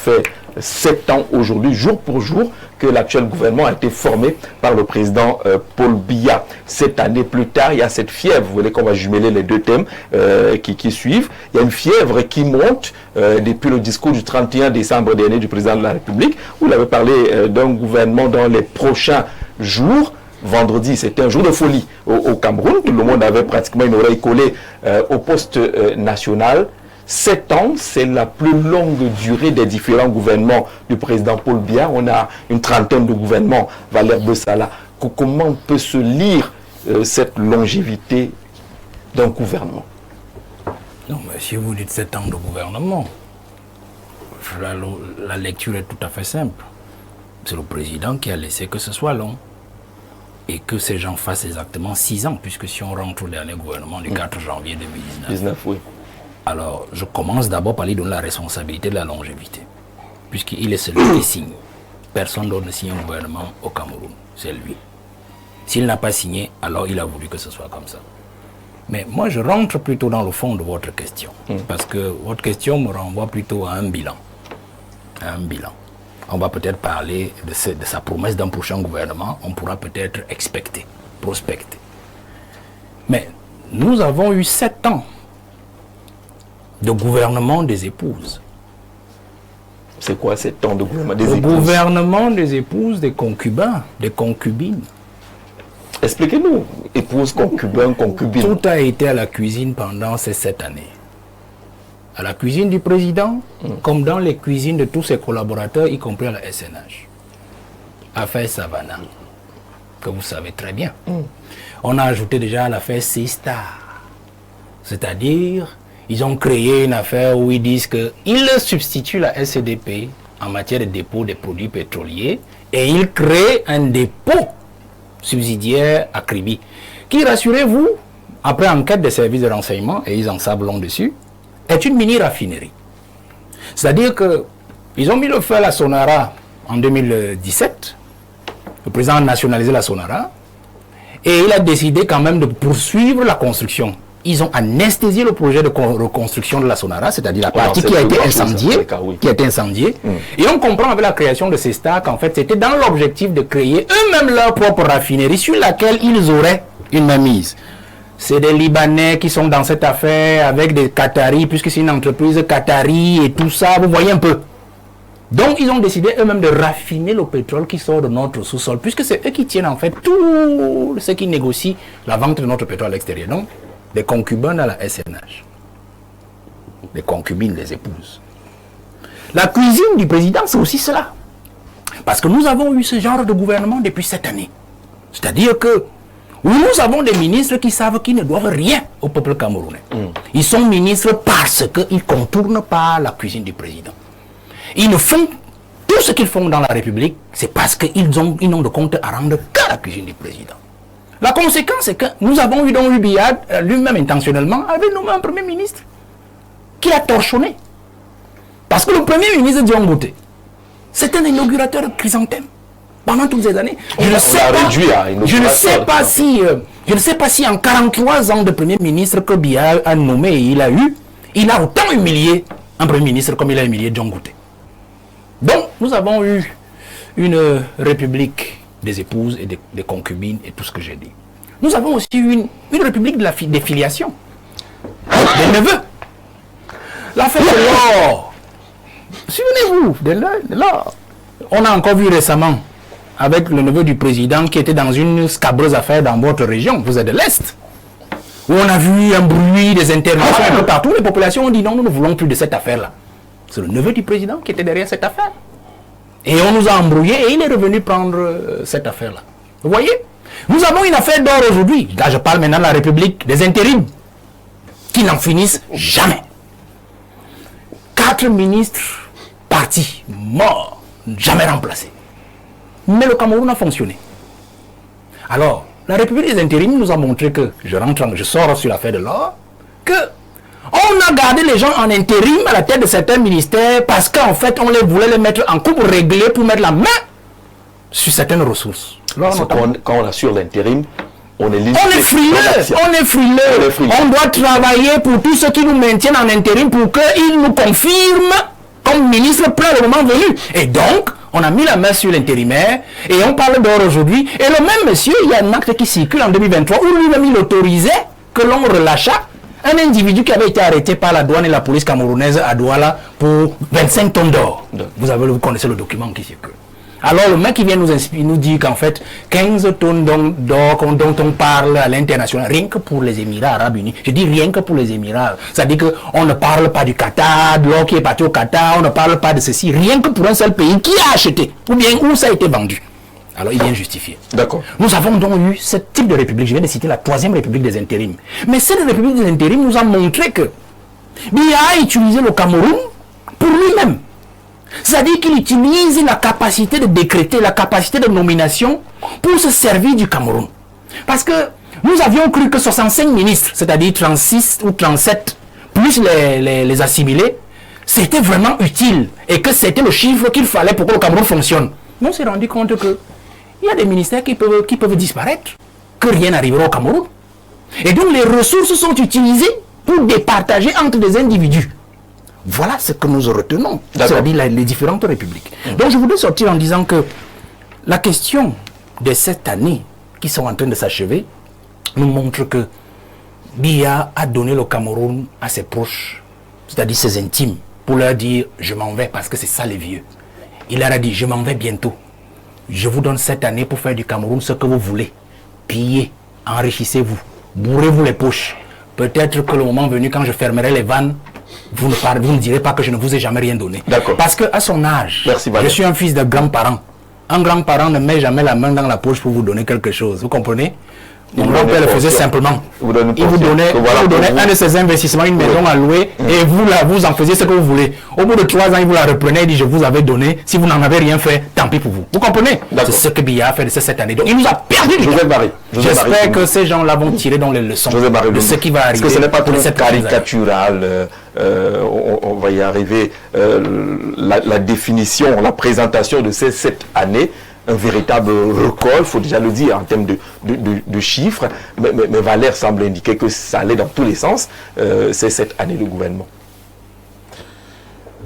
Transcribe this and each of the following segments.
fait 7 ans aujourd'hui, jour pour jour, que l'actuel gouvernement a été formé par le président Paul Biya. 7 années plus tard, il y a cette fièvre, vous voyez qu'on va jumeler les deux thèmes qui suivent. Il y a une fièvre qui monte depuis le discours du 31 décembre dernier du président de la République, où il avait parlé d'un gouvernement dans les prochains jours. Vendredi, c'était un jour de folie au Cameroun. Tout le monde avait pratiquement une oreille collée au poste national. 7 ans, c'est la plus longue durée des différents gouvernements du président Paul Biya. On a une trentaine de gouvernements, Valère Bessala. Comment peut se lire cette longévité d'un gouvernement? Non, mais si vous dites 7 ans de gouvernement, la lecture est tout à fait simple. C'est le président qui a laissé que ce soit long. Et que ces gens fassent exactement 6 ans, puisque si on rentre au dernier gouvernement du 4 janvier 2019, oui. Alors, je commence d'abord par lui donner la responsabilité de la longévité, puisqu'il est celui qui signe. Personne d'autre ne signe un gouvernement au Cameroun, c'est lui. S'il n'a pas signé, alors il a voulu que ce soit comme ça. Mais moi, je rentre plutôt dans le fond de votre question, parce que votre question me renvoie plutôt à un bilan. On va peut-être parler de sa promesse d'un prochain gouvernement, on pourra peut-être prospecter. Mais nous avons eu 7 ans de gouvernement des épouses. C'est quoi 7 ans de gouvernement des épouses? Le gouvernement des épouses, des concubins, des concubines. Expliquez-nous, épouse, concubin, concubine. Tout a été à la cuisine pendant ces 7 années. À la cuisine du président, comme dans les cuisines de tous ses collaborateurs, y compris à la SNH. Affaire Savannah, que vous savez très bien. On a ajouté déjà l'affaire C-Star. C'est-à-dire, ils ont créé une affaire où ils disent qu'ils substituent la SCDP en matière de dépôt des produits pétroliers et ils créent un dépôt subsidiaire à Kribi, qui, rassurez-vous, après enquête des services de renseignement, et ils en sablent dessus, est une mini-raffinerie. C'est-à-dire qu'ils ont mis le feu à la Sonara en 2017. Le président a nationalisé la Sonara. Et il a décidé quand même de poursuivre la construction. Ils ont anesthésié le projet de reconstruction de la Sonara, c'est-à-dire la partie qui a été incendiée. Et on comprend avec la création de ces stars qu'en fait, c'était dans l'objectif de créer eux-mêmes leur propre raffinerie sur laquelle ils auraient une mainmise. C'est des Libanais qui sont dans cette affaire avec des Qataris, puisque c'est une entreprise Qatari et tout ça, vous voyez un peu. Donc ils ont décidé eux-mêmes de raffiner le pétrole qui sort de notre sous-sol, puisque c'est eux qui tiennent en fait tout ce qui négocie la vente de notre pétrole à l'extérieur. Donc, des concubins à la SNH. Des concubines, des épouses. La cuisine du président, c'est aussi cela. Parce que nous avons eu ce genre de gouvernement depuis 7 années. C'est-à-dire que nous avons des ministres qui savent qu'ils ne doivent rien au peuple camerounais. Ils sont ministres parce qu'ils ne contournent pas la cuisine du président. Ils ne font tout ce qu'ils font dans la République, c'est parce qu'ils n'ont de compte à rendre qu'à la cuisine du président. La conséquence, c'est que nous avons eu donc Biya, lui-même intentionnellement, avait nommé un premier ministre qui l'a torchonné. Parce que le premier ministre Dion Ngouté, c'est un inaugurateur chrysanthème. Pendant toutes ces années, je ne sais pas si en 43 ans de premier ministre que Biya a nommé et il a autant humilié un premier ministre comme il a humilié Dion Ngouté. Donc, nous avons eu une république des épouses et des concubines et tout ce que j'ai dit. Nous avons aussi eu une république des filiations, des neveux. L'affaire de l'or. Souvenez-vous de l'or. On a encore vu récemment avec le neveu du président qui était dans une scabreuse affaire dans votre région, vous êtes de l'Est, où on a vu un bruit, des interventions un peu partout. Les populations ont dit non, nous ne voulons plus de cette affaire-là. C'est le neveu du président qui était derrière cette affaire. Et on nous a embrouillés et il est revenu prendre cette affaire-là. Vous voyez? Nous avons une affaire d'or aujourd'hui. Là, je parle maintenant de la République des intérims qui n'en finissent jamais. 4 ministres partis, morts, jamais remplacés. Mais le Cameroun a fonctionné. Alors, la République des intérims nous a montré que, je sors sur l'affaire de l'or, que on a gardé les gens en intérim à la tête de certains ministères parce qu'en fait, on voulait les mettre en coupe réglée pour mettre la main sur certaines ressources. Quand on assure l'intérim, on est libre. On est frileux. On doit travailler pour tous ceux qui nous maintiennent en intérim pour qu'ils nous confirment comme ministre près le moment venu. Et donc, on a mis la main sur l'intérimaire et on parle d'or aujourd'hui. Et le même monsieur, il y a un acte qui circule en 2023 où lui-même il autorisait que l'on relâcha un individu qui avait été arrêté par la douane et la police camerounaise à Douala pour 25 tonnes d'or. Vous connaissez le document qui circule. Alors le mec qui vient nous dit qu'en fait 15 tonnes d'or dont on parle à l'international, rien que pour les Émirats Arabes Unis. Je dis rien que pour les Émirats. C'est-à-dire qu'on ne parle pas du Qatar, de l'or qui est parti au Qatar, on ne parle pas de ceci, rien que pour un seul pays qui a acheté, ou bien où ça a été vendu. Alors il vient justifier. D'accord. Nous avons donc eu ce type de république. Je viens de citer la 3e république des intérims. Mais cette république des intérims nous a montré que Biya a utilisé le Cameroun pour lui-même. C'est-à-dire qu'il utilise la capacité de décréter, la capacité de nomination pour se servir du Cameroun. Parce que nous avions cru que 65 ministres, c'est-à-dire 36 ou 37, plus les assimilés, c'était vraiment utile et que c'était le chiffre qu'il fallait pour que le Cameroun fonctionne. Mais on s'est rendu compte que il y a des ministères qui peuvent disparaître, que rien n'arrivera au Cameroun. Et donc les ressources sont utilisées pour départager entre des individus. Voilà ce que nous retenons, c'est-à-dire les différentes républiques. Donc je voudrais sortir en disant que la question de cette année qui sont en train de s'achever nous montre que Biya a donné le Cameroun à ses proches, c'est-à-dire ses intimes, pour leur dire « je m'en vais » parce que c'est ça les vieux. Il leur a dit « je m'en vais bientôt. Je vous donne cette année pour faire du Cameroun ce que vous voulez. Pillez, enrichissez-vous, bourrez-vous les poches. Peut-être que le moment venu, quand je fermerai les vannes, vous ne direz pas que je ne vous ai jamais rien donné. » Parce qu'à son âge, je suis un fils de grand-parent. Un grand-parent ne met jamais la main dans la poche pour vous donner quelque chose. Vous comprenez? Mon grand-père le faisait simplement. Il vous donnait un de ses investissements, une maison à louer, et vous en faisiez ce que vous voulez. Au bout de 3 ans, il vous la reprenait, il dit je vous avais donné. Si vous n'en avez rien fait, tant pis pour vous. Vous comprenez? C'est ce que Biya a fait de cette année. Donc il nous a perdu. J'espère que ces gens-là vont tirer dans les leçons de ce qui va arriver. Parce que ce n'est pas pour cette caricatural. On va y arriver. La définition, la présentation de ces 7 années. Un véritable record, il faut déjà le dire en termes de chiffres, mais Valère semble indiquer que ça allait dans tous les sens, c'est cette année de gouvernement.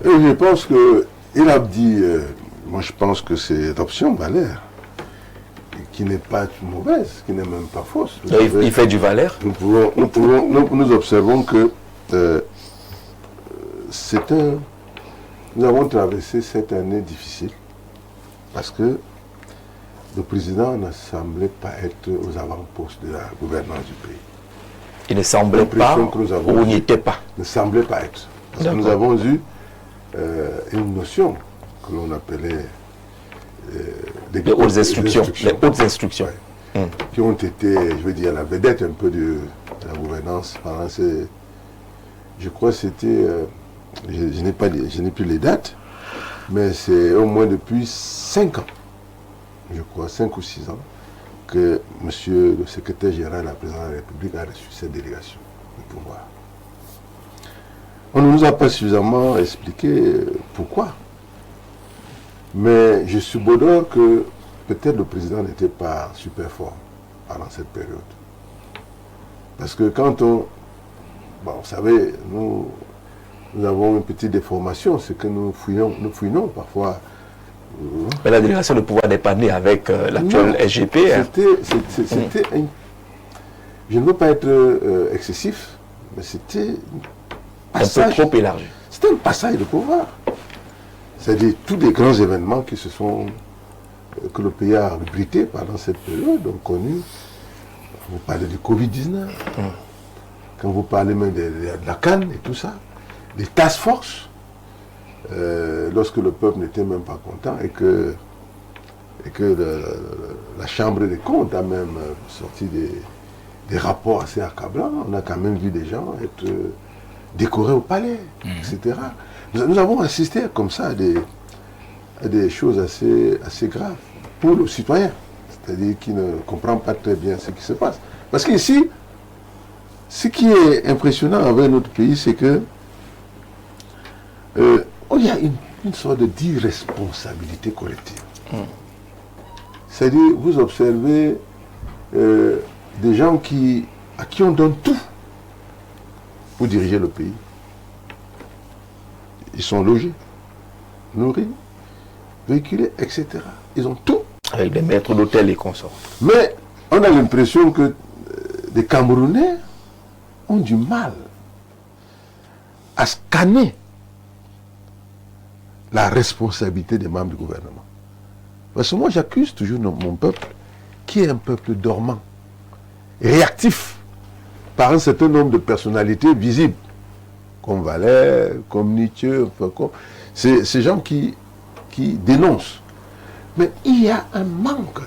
Et je pense que, il a dit, moi je pense que c'est l'option Valère, qui n'est pas mauvaise, qui n'est même pas fausse. Il fait du Valère. Nous observons que nous avons traversé cette année difficile, parce que le président ne semblait pas être aux avant-postes de la gouvernance du pays. Il ne semblait pas, ou n'y était pas. Ne semblait pas être. Parce que nous avons eu une notion que l'on appelait les hautes instructions. Les hautes instructions. Ouais, qui ont été, je veux dire, la vedette un peu de la gouvernance pendant ces... Je crois que c'était... je n'ai plus les dates, mais c'est au moins depuis 5 ans. Je crois, 5 ou 6 ans, que monsieur le secrétaire général de la présidence de la République a reçu cette délégation de pouvoir. On ne nous a pas suffisamment expliqué pourquoi. Mais je subodore que peut-être le président n'était pas super fort pendant cette période. Parce que quand on... Bon, vous savez, nous avons une petite déformation, c'est que nous fouinons parfois. Mais la délégation de pouvoir n'est pas née avec l'actuel SGP. C'était je ne veux pas être excessif, mais c'était un peu trop élargi. C'était un passage de pouvoir. C'est-à-dire tous les grands événements que le pays a abrités pendant cette période, donc connu. Vous parlez du Covid-19, quand vous parlez même de la CAN et tout ça, des task force. Lorsque le peuple n'était même pas content et que la Chambre des comptes a même sorti des rapports assez accablants, on a quand même vu des gens être décorés au palais, etc. Nous avons assisté comme ça à des choses assez graves pour le citoyen, c'est-à-dire qui ne comprend pas très bien ce qui se passe. Parce qu'ici, ce qui est impressionnant avec notre pays, c'est que il y a une sorte d'irresponsabilité collective. C'est-à-dire, vous observez des gens à qui on donne tout pour diriger le pays. Ils sont logés, nourris, véhiculés, etc. Ils ont tout. Avec des maîtres d'hôtel et consorts. Mais on a l'impression que les Camerounais ont du mal à scanner la responsabilité des membres du gouvernement. Parce que moi, j'accuse toujours mon peuple, qui est un peuple dormant, réactif, par un certain nombre de personnalités visibles, comme Valère, comme Nietzsche, enfin, comme... C'est ces gens qui dénoncent. Mais il y a un manque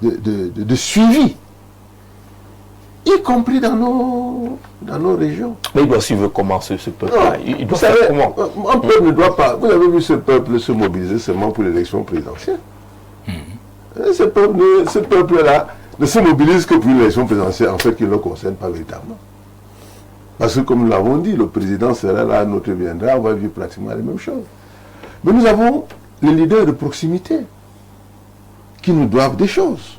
de suivi, y compris dans nos régions. Mais il doit suivre comment ce peuple-là? Il doit faire comment? Un peuple ne doit pas... Vous avez vu ce peuple se mobiliser seulement pour l'élection présidentielle. Ce peuple-là ne se mobilise que pour l'élection présidentielle, en fait, qui ne le concerne pas véritablement. Parce que, comme nous l'avons dit, le président sera là, notre viendra, on va vivre pratiquement les mêmes choses. Mais nous avons les leaders de proximité qui nous doivent des choses.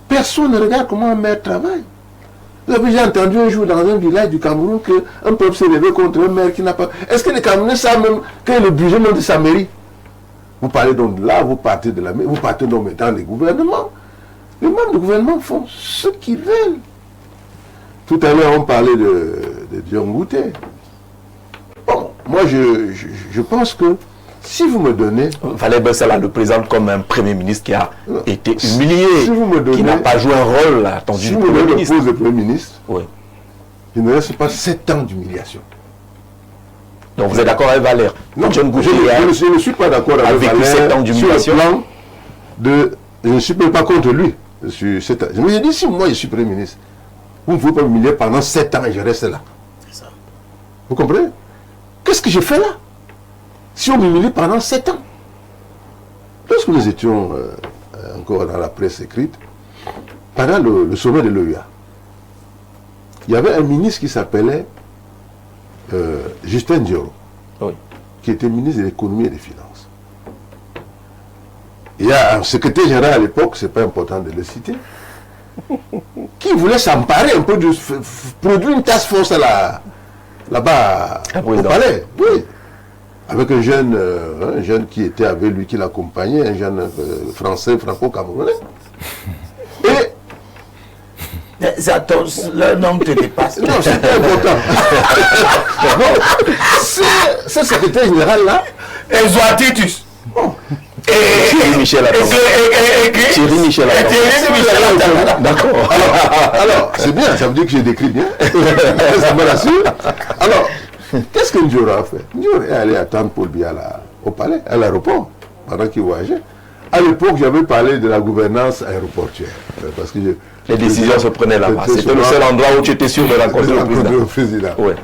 Personne ne regarde comment un maire travaille. Vous avez déjà entendu un jour dans un village du Cameroun qu'un peuple s'est levé contre un maire qui n'a pas... Est-ce que les Camerounais savent même quel est le budget même de sa mairie? Vous parlez donc de là, vous partez de la mairie, vous partez donc dans les gouvernements. Les membres du gouvernement font ce qu'ils veulent. Tout à l'heure, on parlait de Dion Bouté. Bon, moi, je pense que si vous me donnez... Valère Bessala le présente comme un Premier ministre qui a été humilié, si vous me donnez, qui n'a pas joué un rôle attendu du Premier ministre. Si vous me donnez le poste de Premier ministre, oui. Il ne reste pas 7 ans d'humiliation. Donc vous êtes d'accord avec Valère? Non, je ne suis pas d'accord avec Valère 7 ans d'humiliation. Sur le plan de... Je ne suis pas contre lui. Je me suis dit, si moi je suis Premier ministre, vous ne pouvez pas m'humilier pendant 7 ans et je reste là. C'est ça. Vous comprenez? Qu'est-ce que je fais là? Si on m'humilie pendant 7 ans. Lorsque nous étions encore dans la presse écrite, pendant le sommet de l'OUA, il y avait un ministre qui s'appelait Justin Dioro, oui, qui était ministre de l'économie et des finances. Il y a un secrétaire général à l'époque, c'est pas important de le citer, qui voulait s'emparer un peu de produire une task force là-bas au palais. Oui. Avec un jeune qui était avec lui, qui l'accompagnait, un jeune français, franco-camerounais. Et le nom te dépasse. non, c'était important. Ce secrétaire général-là, Exoatitus. Thierry Michel Thierry Michel d'accord. Alors, c'est bien, ça veut dire que j'ai décrit bien. Ça me rassure. Alors, qu'est-ce que Ndioro a fait? Ndioro est allé attendre Paul Biya au palais, à l'aéroport, pendant qu'il voyageait. À l'époque, j'avais parlé de la gouvernance aéroportuaire. Parce que les décisions se prenaient là-bas. C'était le seul endroit où tu étais sûr de rencontrer le président. Ouais.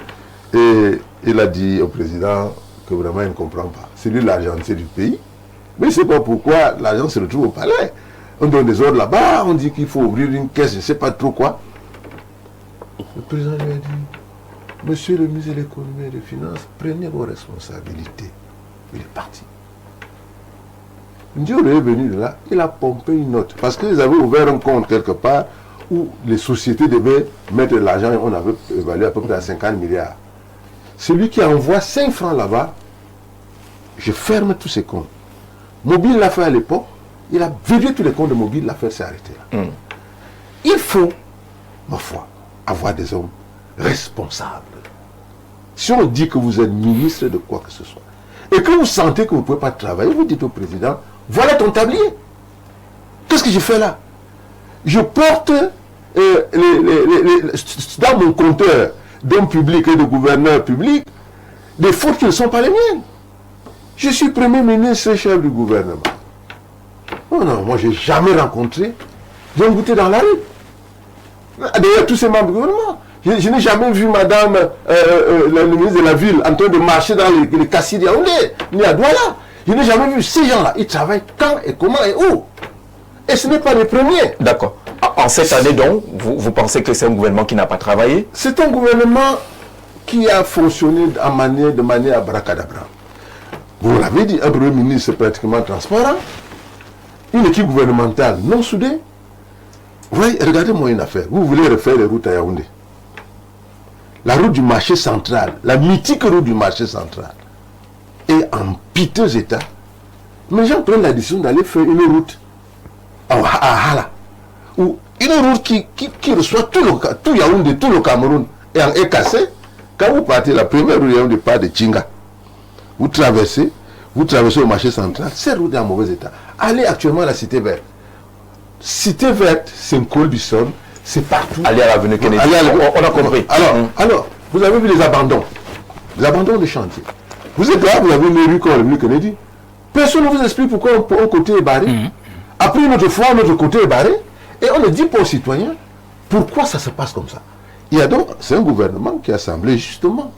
Et il a dit au président que vraiment il ne comprend pas. C'est lui l'argentier du pays. Mais je ne sais pas pourquoi l'argent se retrouve au palais. On donne des ordres là-bas, on dit qu'il faut ouvrir une caisse, je ne sais pas trop quoi. Le président lui a dit, monsieur le ministre de l'économie et des finances, prenez vos responsabilités. Il est parti. Ndioro est venu de là, il a pompé une note. Parce qu'ils avaient ouvert un compte quelque part où les sociétés devaient mettre de l'argent, on avait évalué à peu près à 50 milliards. Celui qui envoie 5 francs là-bas, je ferme tous ces comptes. Mobile l'a fait à l'époque, il a verrouillé tous les comptes de Mobile, l'affaire s'est arrêtée là. Il faut, ma foi, avoir des hommes responsables. Si on dit que vous êtes ministre de quoi que ce soit, et que vous sentez que vous ne pouvez pas travailler, vous dites au président, voilà ton tablier. Qu'est-ce que je fais là? Je porte dans mon compteur d'hommes publics et de gouverneurs publics des fautes qui ne sont pas les miennes. Je suis Premier ministre, chef du gouvernement. Oh non, moi je n'ai jamais rencontré Dion Bouté dans la rue. D'ailleurs, tous ces membres du gouvernement. Je n'ai jamais vu madame le ministre de la ville en train de marcher dans les cassis de Yaoundé, ni à Douala. Je n'ai jamais vu ces gens-là. Ils travaillent quand et comment et où. Et ce n'est pas les premiers. D'accord. En cette année donc, vous pensez que c'est un gouvernement qui n'a pas travaillé? C'est un gouvernement qui a fonctionné de manière abracadabra. Vous l'avez dit, un Premier ministre pratiquement transparent, une équipe gouvernementale non soudée. Voyez, regardez-moi une affaire. Vous voulez refaire les routes à Yaoundé. La route du marché central, la mythique route du marché central. en piteux état. Mais les gens prennent la décision d'aller faire une route à Hala. Ou une route qui reçoit tout Yaoundé, tout le Cameroun est cassé. Quand vous partez, la première route Yaoundé part de Tchinga. Vous traversez au marché central. Cette route est en mauvais état. Allez actuellement à la Cité Verte. Cité Verte, c'est un col du sol. C'est partout. Allez à l'avenue Kennedy. On a compris. Alors, vous avez vu les abandons. Les abandons de chantier. Vous êtes là, vous avez une rue comme l'avenue Kennedy. Personne ne vous explique pourquoi un côté est barré. Après, notre fois, notre côté est barré. Et on ne dit pas aux citoyens pourquoi ça se passe comme ça. Il y a donc, c'est un gouvernement qui a semblé justement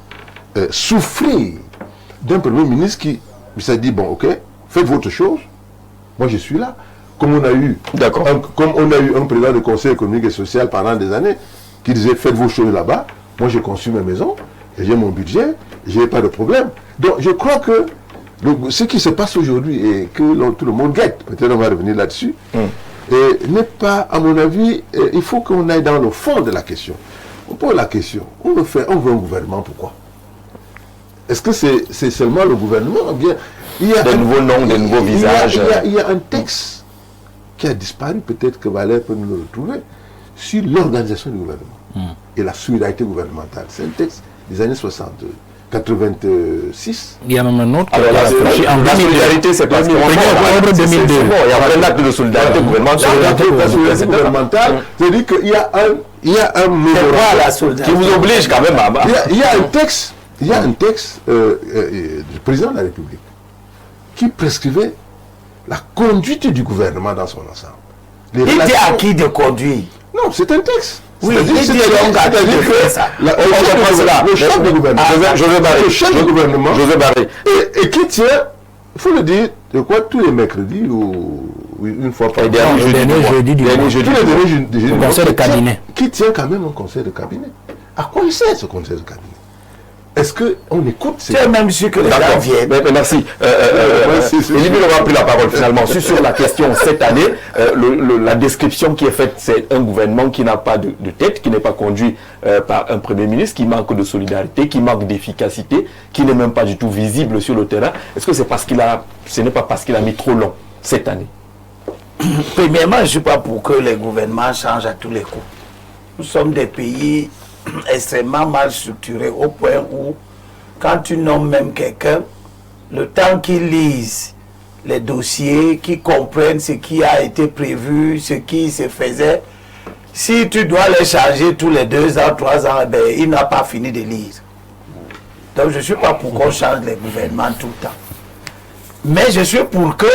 souffrir d'un premier ministre qui s'est dit, bon, ok, faites votre chose. Moi, je suis là. Comme on a eu un président du Conseil économique et social pendant des années qui disait, faites vos choses là-bas. Moi, j'ai conçu ma maison, et j'ai mon budget, je n'ai pas de problème. Donc, je crois que ce qui se passe aujourd'hui et que tout le monde guette, peut-être on va revenir là-dessus, n'est pas, à mon avis, il faut qu'on aille dans le fond de la question. On pose la question, on veut un gouvernement, pourquoi? Est-ce que c'est seulement le gouvernement ou bien il y a des nouveaux noms, des nouveaux visages? Il y a un texte qui a disparu, peut-être que Valère peut nous le retrouver, sur l'organisation du gouvernement et la solidarité gouvernementale. C'est un texte des années 86. Il y a même un autre. Alors, la solidarité, c'est parce qu'on il y a un acte de solidarité gouvernementale. C'est-à-dire qu'il y a un mémorandum qui vous oblige quand même à... Il y a un texte du président de la République qui prescrivait la conduite du gouvernement dans son ensemble. Il dit à qui de conduire? Non, c'est un texte. Oui, il dit donc à qui de faire ça. Le chef du gouvernement, José Barré, et qui tient, il faut le dire, de quoi, tous les mercredis ou une fois par mois. Le dernier jeudi du conseil de cabinet. Qui tient quand même un conseil de cabinet. À quoi il sert ce conseil de cabinet? Est-ce qu'on écoute? C'est même sûr que les gens viennent. Merci. Élimine aura pris la parole finalement. Sur la question cette année, la description qui est faite, c'est un gouvernement qui n'a pas de tête, qui n'est pas conduit par un Premier ministre, qui manque de solidarité, qui manque d'efficacité, qui n'est même pas du tout visible sur le terrain. Est-ce que c'est parce ce n'est pas parce qu'il a mis trop long cette année? Premièrement, je ne suis pas pour que les gouvernements changent à tous les coups. Nous sommes des pays extrêmement mal structurés au point où, quand tu nommes même quelqu'un, le temps qu'il lise les dossiers, qu'il comprenne ce qui a été prévu, ce qui se faisait, si tu dois les changer tous les 2 ans, 3 ans, ben, il n'a pas fini de lire. Donc je ne suis pas pour qu'on change les gouvernements tout le temps. Mais je suis pour que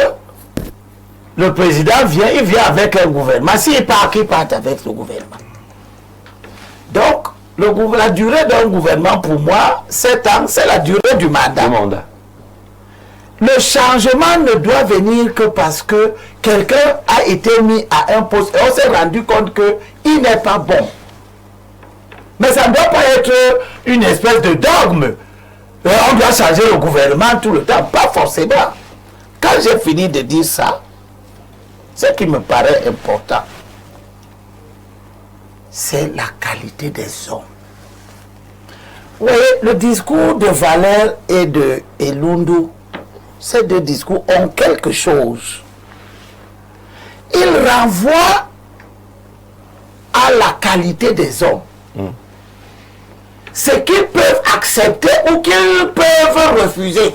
le président il vient avec un gouvernement. S'il part, qu'il parte avec le gouvernement. Donc, la durée d'un gouvernement, pour moi, 7 ans, c'est la durée du mandat. Le changement ne doit venir que parce que quelqu'un a été mis à un poste et on s'est rendu compte qu'il n'est pas bon. Mais ça ne doit pas être une espèce de dogme. On doit changer le gouvernement tout le temps, pas forcément. Quand j'ai fini de dire ça, ce qui me paraît important, c'est la qualité des hommes. Vous voyez, le discours de Valère et de Elundu, ces 2 discours ont quelque chose. Ils renvoient à la qualité des hommes. Ce qu'ils peuvent accepter ou qu'ils peuvent refuser.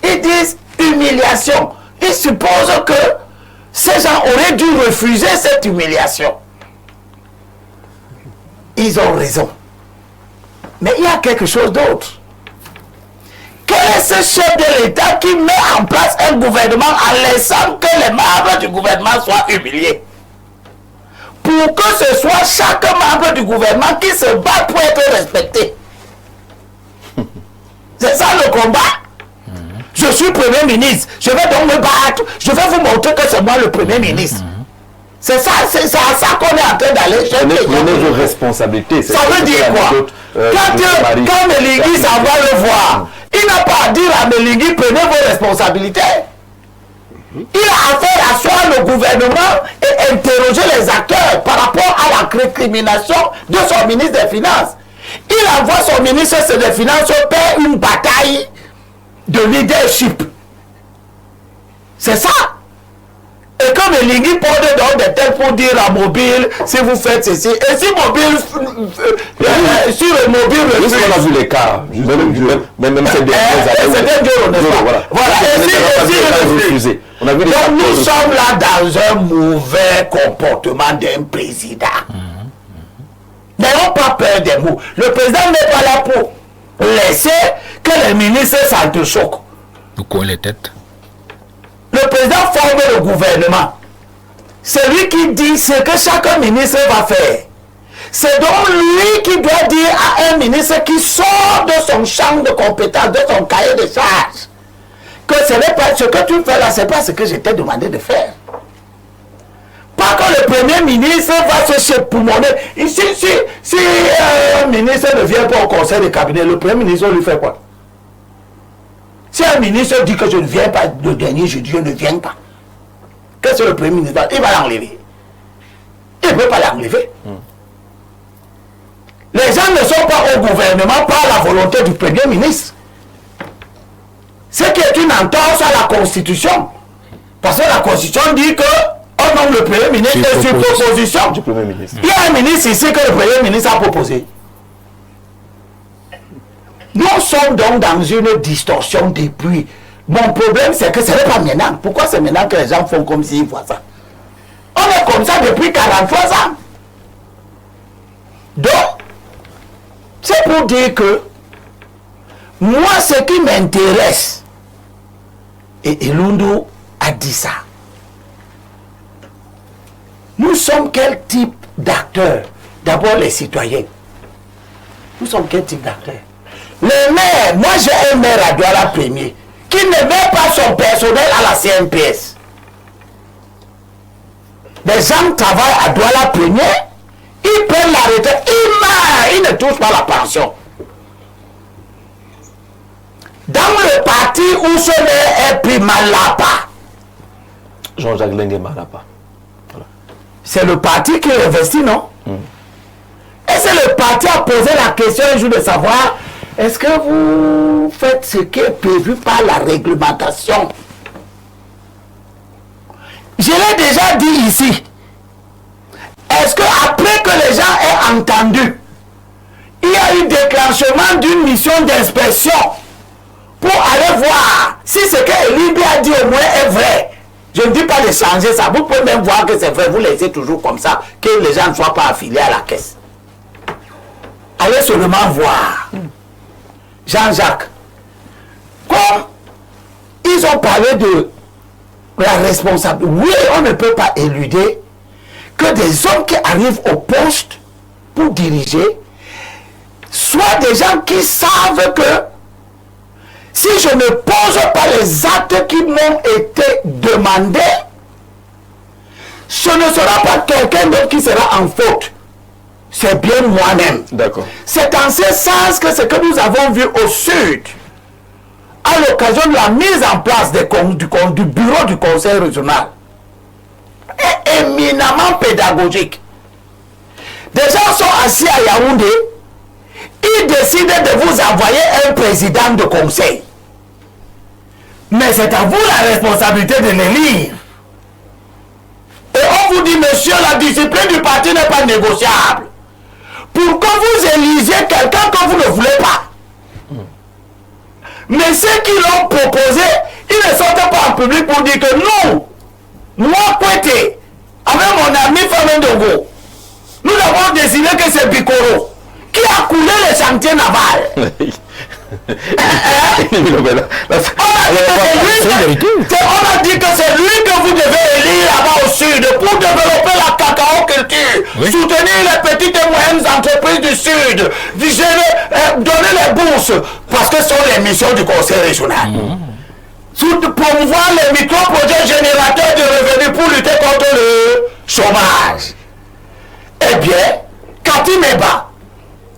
Ils disent humiliation. Ils supposent que ces gens auraient dû refuser cette humiliation. Ils ont raison. Mais il y a quelque chose d'autre. Quel est ce chef de l'État qui met en place un gouvernement en laissant que les membres du gouvernement soient humiliés? Pour que ce soit chaque membre du gouvernement qui se bat pour être respecté. C'est ça le combat. Je suis Premier ministre, je vais donc me battre, je vais vous montrer que c'est moi le Premier ministre. C'est ça qu'on est en train d'aller chercher. Prenez vos responsabilités. Ça veut dire quoi? Quand Melingui s'en va le voir, il n'a pas à dire à Melingui, prenez vos responsabilités. Il a affaire à asseoir le gouvernement et interroger les acteurs par rapport à la récrimination de son ministre des Finances. Il envoie son ministre des Finances faire une bataille de leadership. C'est ça. Et comme les lignes portent dans des têtes pour dire à Mobile, si vous faites ceci, et si Mobile, sur le Mobile, on a vu les cas, même ces dernières années. C'était dur, n'est-ce pas? Voilà. Et si on a vu les donc cas. nous sommes là dans un mauvais comportement d'un président. N'ayons pas peur des mots. Le président n'est pas là pour laisser que les ministres s'entrechoquent. Nous coin les têtes. Le président forme le gouvernement. C'est lui qui dit ce que chaque ministre va faire. C'est donc lui qui doit dire à un ministre qui sort de son champ de compétences, de son cahier de charges, que ce n'est pas ce que tu fais là, c'est pas ce que je t'ai demandé de faire. Pas que le premier ministre va se chépoumoner. Si un ministre ne vient pas au conseil de cabinet, le premier ministre lui fait quoi? Si un ministre dit que je ne viens pas le dernier jeudi, je ne viens pas. Qu'est-ce que le premier ministre? Il va l'enlever. Il ne peut pas l'enlever. Les gens ne sont pas au gouvernement par la volonté du premier ministre. Ce qui est une entorse à la Constitution. Parce que la Constitution dit que on nomme le premier ministre et sur proposition du premier ministre. Il y a un ministre ici que le premier ministre a proposé. Nous sommes donc dans une distorsion depuis. Mon problème, c'est que ce n'est pas maintenant. Pourquoi c'est maintenant que les gens font comme s'ils voient ça? On est comme ça depuis 43 ans. Donc, c'est pour dire que moi, ce qui m'intéresse, et Lundu a dit ça, nous sommes quel type d'acteurs? D'abord les citoyens. Nous sommes quel type d'acteurs? Le maire, moi j'ai un maire à Douala Premier qui ne met pas son personnel à la CNPS. Les gens travaillent à Douala Premier, ils prennent la retraite, ils meurent, ils ne touchent pas la pension. Dans le parti où ce maire est pris Malapa, Jean-Jacques Lengue Malapa. Voilà. C'est le parti qui investit, non? Et c'est le parti a posé la question un jour de savoir est-ce que vous faites ce qui est prévu par la réglementation? Je l'ai déjà dit ici. Est-ce que après que les gens aient entendu, il y a eu déclenchement d'une mission d'inspection pour aller voir si ce que Libye a dit au moins est vrai? Je ne dis pas de changer ça. Vous pouvez même voir que c'est vrai. Vous laissez toujours comme ça, que les gens ne soient pas affiliés à la caisse. Allez seulement voir. Jean-Jacques, comme ils ont parlé de la responsabilité, oui, on ne peut pas éluder que des hommes qui arrivent au poste pour diriger soient des gens qui savent que si je ne pose pas les actes qui m'ont été demandés, ce ne sera pas quelqu'un d'autre qui sera en faute. C'est bien moi-même. D'accord. C'est en ce sens que ce que nous avons vu au sud, à l'occasion de la mise en place du bureau du conseil régional, est éminemment pédagogique. Des gens sont assis à Yaoundé, ils décident de vous envoyer un président de conseil. Mais c'est à vous la responsabilité de l'élire. Et on vous dit, monsieur, la discipline du parti n'est pas négociable. Pour que vous élisiez quelqu'un que vous ne voulez pas. Mais ceux qui l'ont proposé, ils ne sortent pas en public pour dire que nous, moi, Kouete, avec mon ami Famen Dogo, nous avons décidé que c'est Bikoro qui a coulé les chantiers navals. On a dit que c'est lui que vous devez élire là-bas au sud pour développer la cacao culture, soutenir les petites et moyennes entreprises du sud, donner les bourses, parce que ce sont les missions du conseil régional. Promouvoir les micro-projets générateurs de revenus pour lutter contre le chômage. Eh bien, Cathy Meba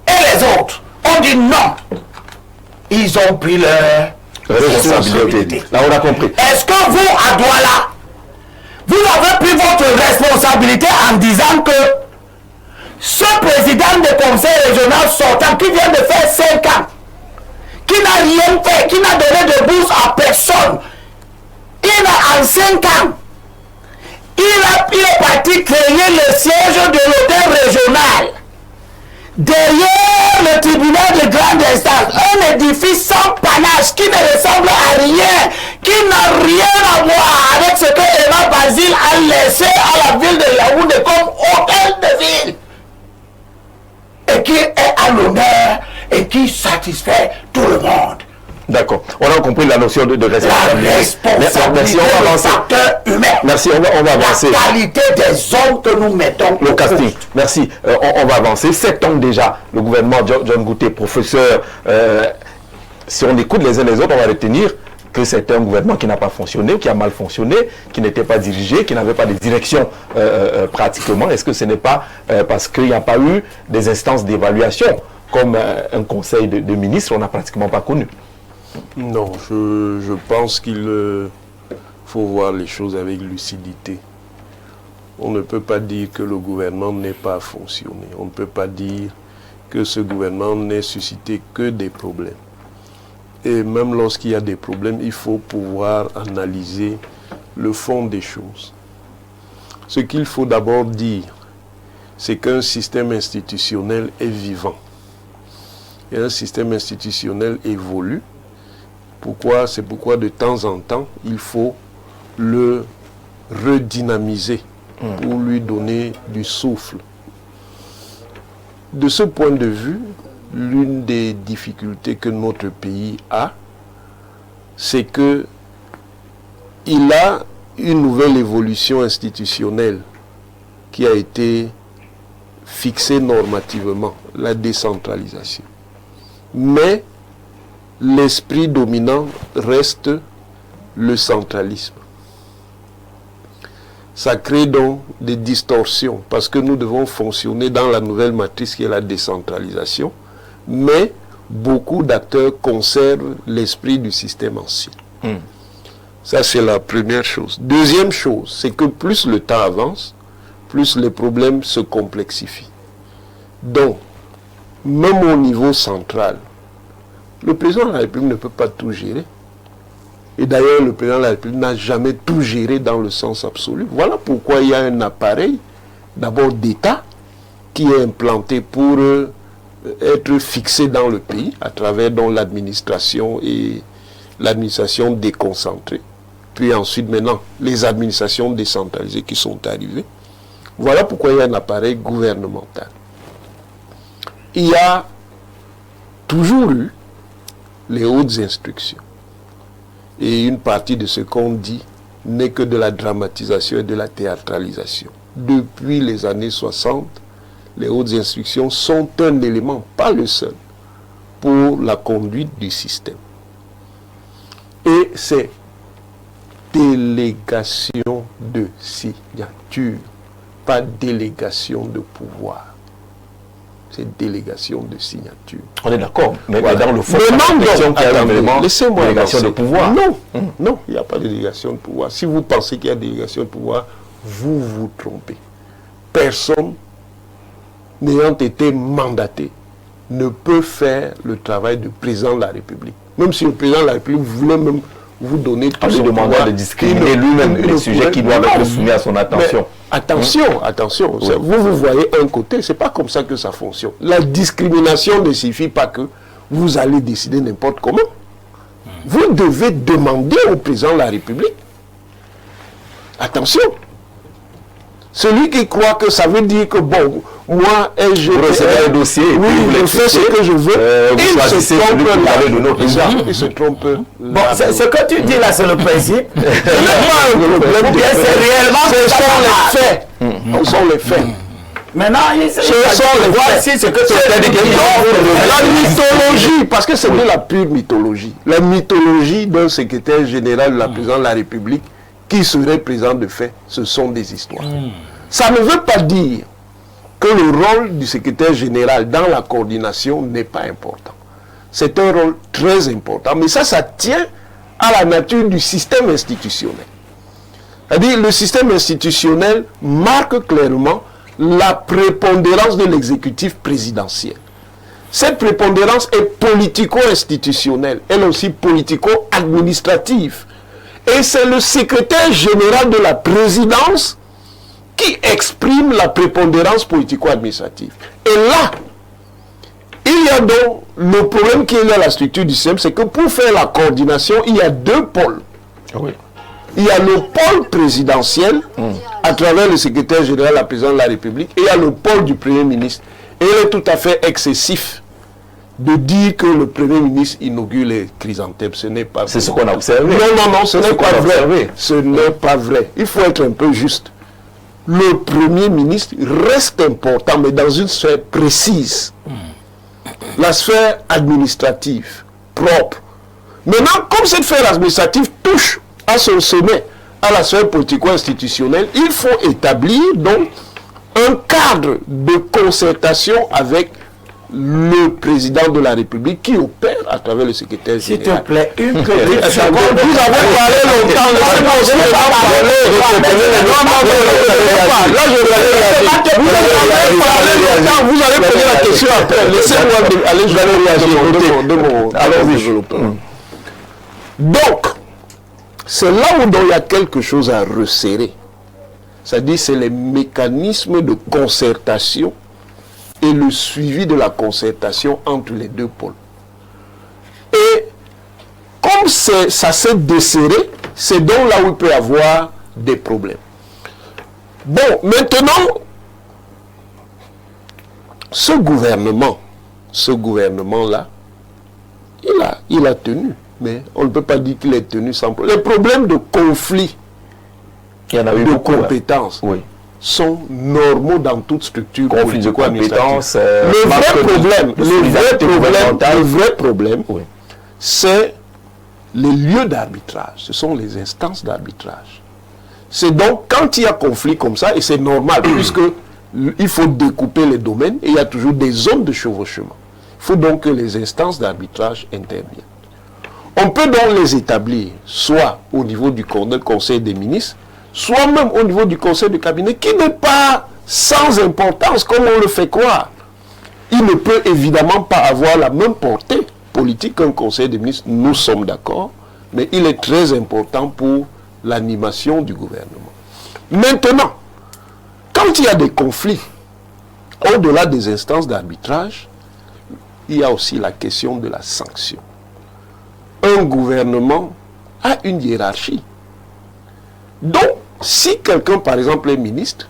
et les autres ont dit non. Ils ont pris leur responsabilité. Là, on a compris. Est-ce que vous, à Douala, vous avez pris votre responsabilité en disant que ce président de conseil régional sortant qui vient de faire 5 ans, qui n'a rien fait, qui n'a donné de de bourse à personne. En 5 ans, il est parti créer le siège de l'hôtel régional. Derrière le tribunal de grande instance, un édifice sans panache qui ne ressemble à rien, qui n'a rien à voir avec ce que Emma Basile a laissé à la ville de Yaoundé comme hôtel de ville. Et qui est à l'honneur et qui satisfait tout le monde. D'accord. On a compris la notion de responsabilité. La responsabilité, merci, on va avancer. Facteur humain. Merci, on va avancer. La qualité des hommes que nous mettons Le casting. Merci. On va avancer. 7 ans déjà, le gouvernement John Gouté, professeur, si on écoute les uns les autres, on va retenir que c'est un gouvernement qui n'a pas fonctionné, qui a mal fonctionné, qui n'était pas dirigé, qui n'avait pas de direction pratiquement. Est-ce que ce n'est pas parce qu'il n'y a pas eu des instances d'évaluation comme un conseil de ministres, on n'a pratiquement pas connu? Non, je pense qu'il faut voir les choses avec lucidité. On ne peut pas dire que le gouvernement n'ait pas fonctionné. On ne peut pas dire que ce gouvernement n'ait suscité que des problèmes. Et même lorsqu'il y a des problèmes, il faut pouvoir analyser le fond des choses. Ce qu'il faut d'abord dire, c'est qu'un système institutionnel est vivant. Et un système institutionnel évolue. C'est pourquoi de temps en temps, il faut le redynamiser pour lui donner du souffle. De ce point de vue, l'une des difficultés que notre pays a, c'est que il a une nouvelle évolution institutionnelle qui a été fixée normativement, la décentralisation. Mais l'esprit dominant reste le centralisme. Ça crée donc des distorsions parce que nous devons fonctionner dans la nouvelle matrice qui est la décentralisation, mais beaucoup d'acteurs conservent l'esprit du système ancien. Ça, c'est la première chose. Deuxième chose, c'est que plus le temps avance, plus les problèmes se complexifient. Donc, même au niveau central, le président de la République ne peut pas tout gérer. Et d'ailleurs, le président de la République n'a jamais tout géré dans le sens absolu. Voilà pourquoi il y a un appareil, d'abord d'État, qui est implanté pour être fixé dans le pays, à travers l'administration et l'administration déconcentrée. Puis ensuite, maintenant, les administrations décentralisées qui sont arrivées. Voilà pourquoi il y a un appareil gouvernemental. Il y a toujours eu les hautes instructions. Et une partie de ce qu'on dit n'est que de la dramatisation et de la théâtralisation. Depuis les années 60, les hautes instructions sont un élément, pas le seul, pour la conduite du système. Et c'est délégation de signature, pas délégation de pouvoir. C'est délégation de signature. On est d'accord, mais Voilà. dans le fond, laissez-moi délégation de pouvoir. Non, non, il n'y a pas de délégation de pouvoir. Si vous pensez qu'il y a délégation de pouvoir, vous vous trompez. Personne n'ayant été mandaté ne peut faire le travail du président de la République. Même si le président de la République voulait même vous donner tout lui son demandant pouvoir, de discriminer lui-même les sujets qui doivent être soumis à son attention. Mais attention, Oui. vous voyez un côté, c'est pas comme ça que ça fonctionne. La discrimination ne suffit pas que vous allez décider n'importe comment. Vous devez demander au président de la République. Attention. Celui qui croit que ça veut dire que bon, moi, Vous recevez un dossier, et oui, puis vous je fais ce que je veux, vous choisissez celui que vous avez donné au président. Il se trompe. Bon, ce que tu dis là, c'est le principe. Il n'y a pas un problème. Ou bien c'est réellement Ce que ça sont va. les faits. Ce sont les faits. Maintenant, Ce sont les faits. Voici ce que tu C'est as dit. la mythologie, parce que c'est de la pure mythologie. La mythologie d'un secrétaire général de la présidence de la République qui serait président de fait, ce sont des histoires. Ça ne veut pas dire que le rôle du secrétaire général dans la coordination n'est pas important. C'est un rôle très important, mais ça tient à la nature du système institutionnel. C'est-à-dire, le système institutionnel marque clairement la prépondérance de l'exécutif présidentiel. Cette prépondérance est politico-institutionnelle, elle est aussi politico-administrative. Et c'est le secrétaire général de la présidence qui exprime la prépondérance politico-administrative. Et là, il y a donc le problème qui est dans la structure du système, c'est que pour faire la coordination, il y a deux pôles. Oui. Il y a le pôle présidentiel, à travers le secrétaire général, la présidente de la République, et il y a le pôle du Premier ministre. Et il est tout à fait excessif de dire que le Premier ministre inaugure les chrysanthèmes. Ce n'est pas vrai. C'est ce qu'on a observé. Non, ce n'est pas vrai. Ce n'est pas vrai. Il faut être un peu juste. Le Premier ministre reste important, mais dans une sphère précise. La sphère administrative, propre. Maintenant, comme cette sphère administrative touche à son sommet, à la sphère politico-institutionnelle, il faut établir donc un cadre de concertation avec le président de la République qui opère à travers le secrétaire général. S'il te plaît, une petite Vous seconde. avez parlé longtemps. Laissez-moi aussi Là, je vais réagir. Vous allez poser la question après. Laissez-moi aller, je vais réagir. Donc, c'est là où il y a quelque chose à resserrer. C'est-à-dire, c'est les mécanismes de concertation et le suivi de la concertation entre les deux pôles. Et comme ça s'est desserré, c'est donc là où il peut y avoir des problèmes. Bon, maintenant, ce gouvernement-là, il a tenu, mais on ne peut pas dire qu'il est tenu sans problème. Les problèmes de conflit, Il y en a eu de beaucoup, compétences, Oui. sont normaux dans toute structure Conflit de compétences, le vrai problème, Oui. c'est les lieux d'arbitrage, ce sont les instances d'arbitrage. C'est donc quand il y a conflit comme ça, et c'est normal, puisque il faut découper les domaines, et il y a toujours des zones de chevauchement. Il faut donc que les instances d'arbitrage interviennent. On peut donc les établir, soit au niveau du Conseil des ministres, soit même au niveau du conseil de cabinet, qui n'est pas sans importance, comme on le fait croire. Il ne peut évidemment pas avoir la même portée politique qu'un conseil des ministres, nous sommes d'accord, mais il est très important pour l'animation du gouvernement. Maintenant, quand il y a des conflits, au-delà des instances d'arbitrage, il y a aussi la question de la sanction. Un gouvernement a une hiérarchie. Donc, si quelqu'un, par exemple, est ministre,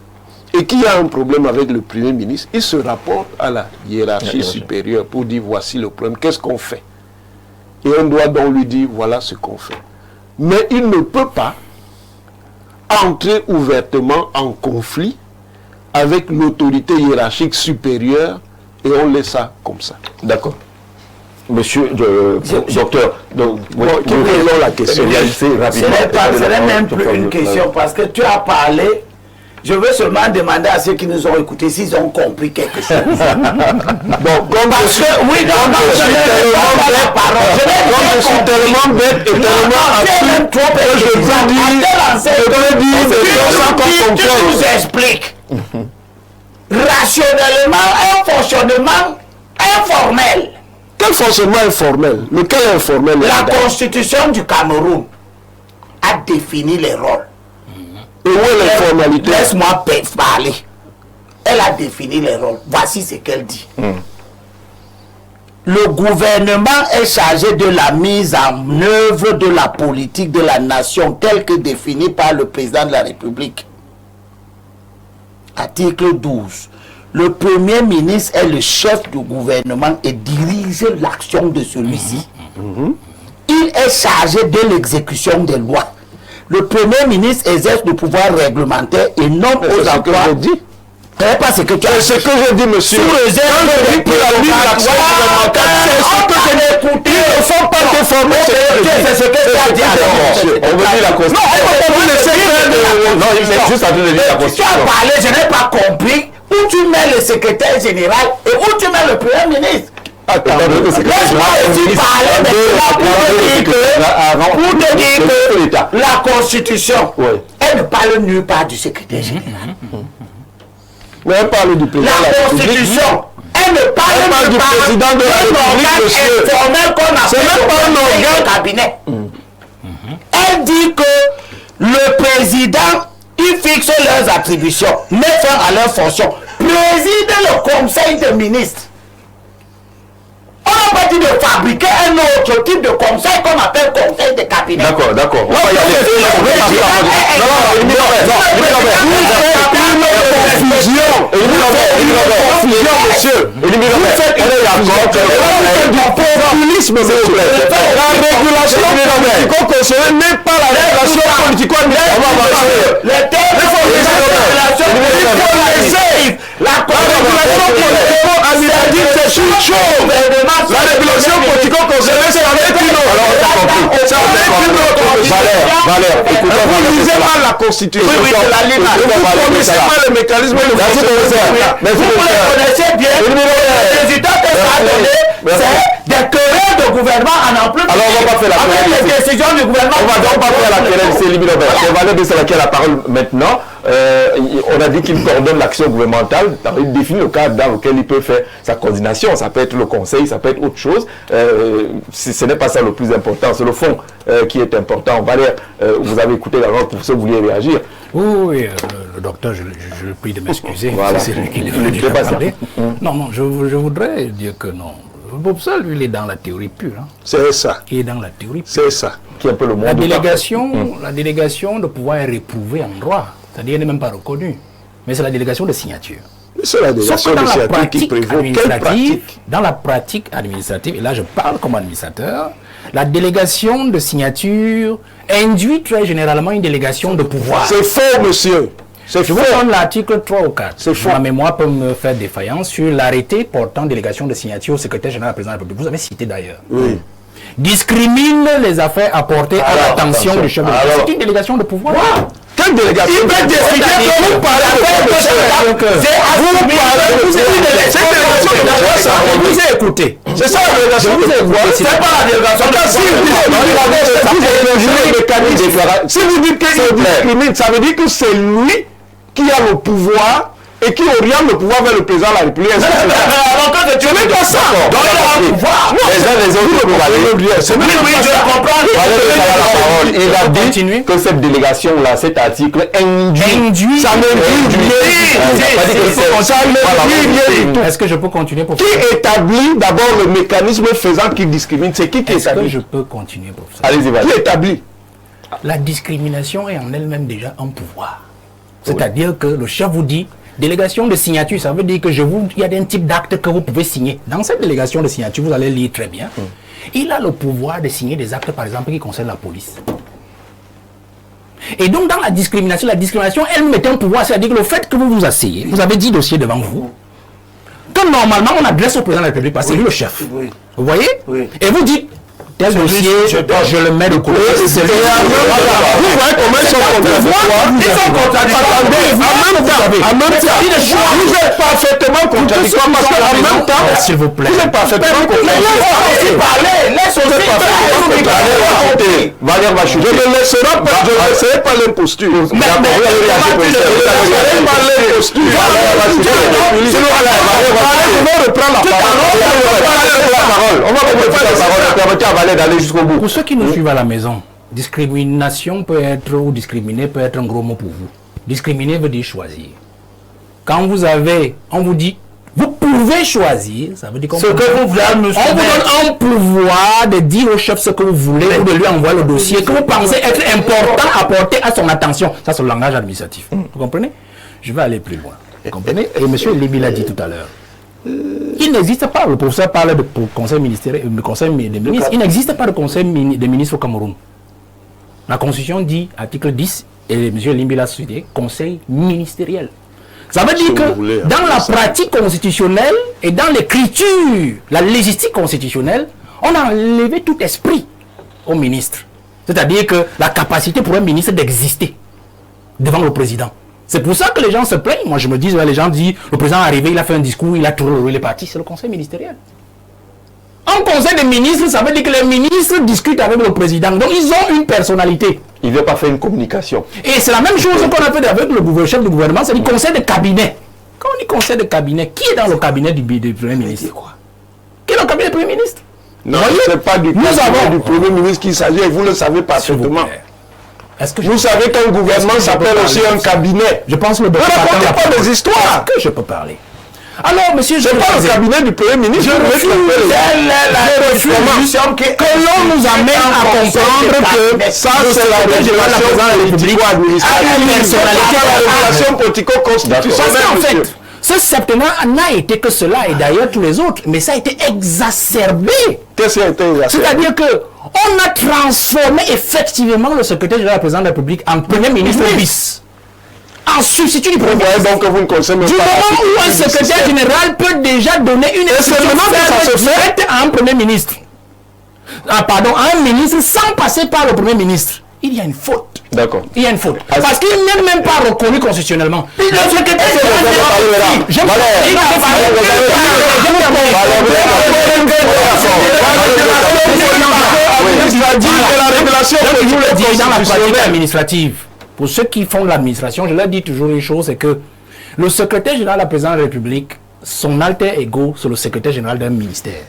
et qu'il y a un problème avec le Premier ministre, il se rapporte à la hiérarchie supérieure pour dire, voici le problème, qu'est-ce qu'on fait? Et on doit donc lui dire, voilà ce qu'on fait. Mais il ne peut pas entrer ouvertement en conflit avec l'autorité hiérarchique supérieure, et on laisse ça comme ça. D'accord. Monsieur, docteur, donc, quelle est la question? Ce n'est même plus une question, parce que tu as parlé. Je veux seulement demander à ceux qui nous ont écoutés s'ils ont compris quelque chose. Bon, comme je suis tellement bête et tellement absurde que je peux dire tu nous expliques rationnellement un fonctionnement informel. Quel fonctionnement informel? Lequel informel? La Constitution du Cameroun a défini les rôles. Et où est l'informalité? Laisse-moi parler. Elle a défini les rôles. Voici ce qu'elle dit. Le gouvernement est chargé de la mise en œuvre de la politique de la nation telle que définie par le président de la République. Article 12. Le Premier ministre est le chef du gouvernement et dirige l'action de celui-ci. Il est chargé de l'exécution des lois. Le Premier ministre exerce le pouvoir réglementaire et nomme aux emplois. C'est pas ce que tu as dit. C'est ce que je dis, monsieur. Sous réserve de la mise l'action gouvernementale, c'est ce que je n'ai écouté. Ils ne sont pas déformés. C'est ce que tu as dit. On veut dire la Constitution. Non, il est juste en train de dire la Tu Constitution. as parlé, je n'ai pas compris où tu mets le secrétaire général et où tu mets le Premier ministre. Laisse-moi aussi parler pour te dire que la Constitution, elle ne parle nulle part du secrétaire général. Mais elle parle du président de La la République. Constitution, Elle ne parle du président de la République, monsieur. Informel qu'on C'est appelle même pas un organe. cabinet. Elle dit que le président, il fixe leurs attributions, met fin à leurs fonctions, préside le conseil des ministres. On n'a pas dit de fabriquer un autre type de conseil qu'on appelle conseil de cabinet. D'accord, d'accord. On Non, va y aller. Populisme, la régulation politico-constitutionnelle n'est pas la régulation politico-administrative. Le terme de régulation politico-administrative. La régulation politico-administrative, c'est une chose. La régulation politico-constitutionnelle, c'est avec une autre. Alors, on a compris. C'est avec une autre. Valère, écoutez, vous lisez mal la Constitution. Oui, c'est la ligne. Vous connaissez pas le mécanisme de Merci, professeur. Merci, Vous le professeur. connaissez bien. Le résultat que ça a donné, c'est des querelles de gouvernement en en plus. Alors, on va pas faire la avec querelle les ici. décisions du gouvernement. On va donc pas faire la querelle, c'est Libby Robert. C'est Valère Bessela qui a la parole maintenant. On a dit qu'il coordonne l'action gouvernementale, il définit le cadre dans lequel il peut faire sa coordination. Ça peut être le conseil, ça peut être autre chose. Ce n'est pas ça le plus important, c'est le fond qui est important. Valère, vous avez écouté la langue, pour ça vous vouliez réagir. Oui, le docteur, je le prie de m'excuser. Voilà. C'est lui qui Ne devait pas ça. parler. Non, je voudrais dire que non. Bob ça, lui, il est dans la théorie pure. Hein. C'est ça. Il est dans la théorie pure. C'est ça. Qui est un peu le monde. La délégation de pouvoir est réprouvée en droit. C'est-à-dire, elle n'est même pas reconnue. Mais c'est la délégation de signature. C'est la Sauf délégation que dans de la signature qui pratique prévaut. Quelle administrative, pratique? dans la pratique administrative, et là je parle comme administrateur, la délégation de signature induit très généralement une délégation de pouvoir. C'est faux, monsieur. C'est Je faux. vous donne l'article 3 ou 4. C'est faux. Ma mémoire peut me faire défaillance sur l'arrêté portant délégation de signature au secrétaire général président de la République. Vous avez cité d'ailleurs. Oui. Discrimine les affaires apportées à Alors, l'attention attention. du chef de l'État. Alors. C'est une délégation de pouvoir. Quelle délégation? Il peut décider que vous parlez de C'est cette délégation de pouvoir, ça. Je vous ai écouté. C'est ça la délégation de pouvoir. C'est pas la délégation de pouvoir. Si vous dites qu'il discrimine, ça veut dire que c'est lui qui a le pouvoir et qui oriente le pouvoir vers le président de la République. Alors que tu n'es pas ça. Donc il a un pouvoir. Les uns les autres peuvent aller. C'est Oui, je comprends. Valère Bessela a la parole. Il a dit Continuez. que cette délégation-là, cet article induit. Ça n'induit rien du tout. Est-ce que je peux continuer pour Qui établit d'abord le mécanisme faisant qu'il discrimine? C'est qui Est-ce que établit? je peux continuer pour ça? Allez-y, Qui Valère. établit? La discrimination est en elle-même déjà un pouvoir. C'est-à-dire que le chef vous dit, délégation de signature, ça veut dire que il y a un type d'acte que vous pouvez signer. Dans cette délégation de signature, vous allez lire très bien. Il a le pouvoir de signer des actes, par exemple, qui concernent la police. Et donc, dans la discrimination elle-même est un pouvoir. C'est-à-dire que le fait que vous vous asseyez, vous avez 10 dossiers devant vous, que normalement, on adresse au président de la République, parce que c'est lui le chef. Oui. Vous voyez? Oui. Et vous dites, tel dossier, je le mets de côté. C'est lui. Vous voyez comment ils sont contradictoires? Ils sont contradictoires. En même temps, vous êtes parfaitement contradictoire parce qu'en même temps, S'il vous plaît. vous êtes parfaitement contradictoire. Laisse aussi parler. Valère va chuter. Je ne laisserai pas l'imposture. Je ne laisserai pas l'imposture. Sinon, vous allez reprendre la parole. On va reprendre la parole et permettre à Valère d'aller jusqu'au bout. Pour ceux qui nous suivent à la maison, discrimination peut être, ou discriminer peut être un gros mot pour vous. Discriminer veut dire choisir. Quand on vous dit, vous pouvez choisir, ça veut dire qu'on Ce que vous voulez nous on vous donne un pouvoir de dire au chef ce que vous voulez ou de lui envoyer le dossier que vous pensez être important à porter à son attention. Ça, c'est le langage administratif. Vous comprenez? Je vais aller plus loin. Vous comprenez? Et M. Libby l'a dit tout à l'heure. Il n'existe pas, le professeur parle de conseil ministériel, de conseil des ministres. Il n'existe pas de conseil des ministres au Cameroun. La Constitution dit, article 10, et M. Libby l'a cité, conseil ministériel. Ça veut dire que dans la pratique constitutionnelle et dans l'écriture, la légistique constitutionnelle, on a enlevé tout esprit au ministre. C'est-à-dire que la capacité pour un ministre d'exister devant le président. C'est pour ça que les gens se plaignent. Moi, je me dis, les gens disent, le président est arrivé, il a fait un discours, il a tourné, il est parti. C'est le conseil ministériel. Un conseil des ministres, ça veut dire que les ministres discutent avec le président. Donc, ils ont une personnalité. Il ne veut pas faire une communication. Et c'est la même chose qu'on a fait avec le chef du gouvernement, c'est le conseil de cabinet. Quand on dit conseil de cabinet, qui est dans le cabinet du Premier ministre? Qui est dans le cabinet du Premier ministre? Non, ce n'est pas du Premier ministre qu'il s'agit, et vous le savez parfaitement. Vous savez qu'un gouvernement s'appelle aussi un cabinet. Je pense que le Ne racontez pas des histoires. Que je peux parler. Alors, monsieur, je parle au cabinet du Premier ministre. Je refuse que l'on nous amène à comprendre que ça, c'est la régulation politico-constitutionnelle. En fait, ce septennat n'a été que cela, et d'ailleurs tous les autres, mais ça a été exacerbé. Qu'est-ce qui a été exacerbé? C'est-à-dire que on a transformé effectivement le secrétaire général du président de la République en Premier ministre bis. En substitut du Premier ministre. Donc vous ne connaissez même du pas moment où un secrétaire général peut déjà donner une instruction faite à un Premier ministre. Ah pardon, à un ministre sans passer par le Premier ministre. Il y a une faute. D'accord. Il y a une faute. Parce qu'il n'est même pas reconnu constitutionnellement. Le secrétaire administrative. Pour ceux qui font l'administration, je leur dis toujours une chose, c'est que le secrétaire général de la présidence de la République, son alter ego, c'est le secrétaire général d'un ministère.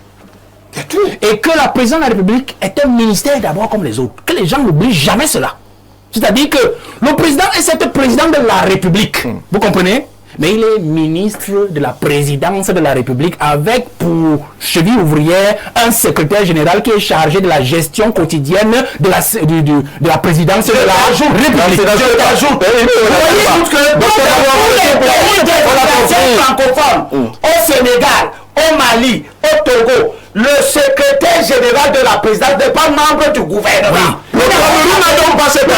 Et que la présidence de la République est un ministère d'abord comme les autres. Que les gens n'oublient jamais cela. C'est-à-dire que le président est cet président de la République. Vous comprenez? Mais il est ministre de la présidence de la République avec pour cheville ouvrière un secrétaire général qui est chargé de la gestion quotidienne de la présidence de la République. Au Sénégal, au Mali, au Togo, le secrétaire général de la présidence n'est pas membre du gouvernement. Le Cameroun n'a donc pas cette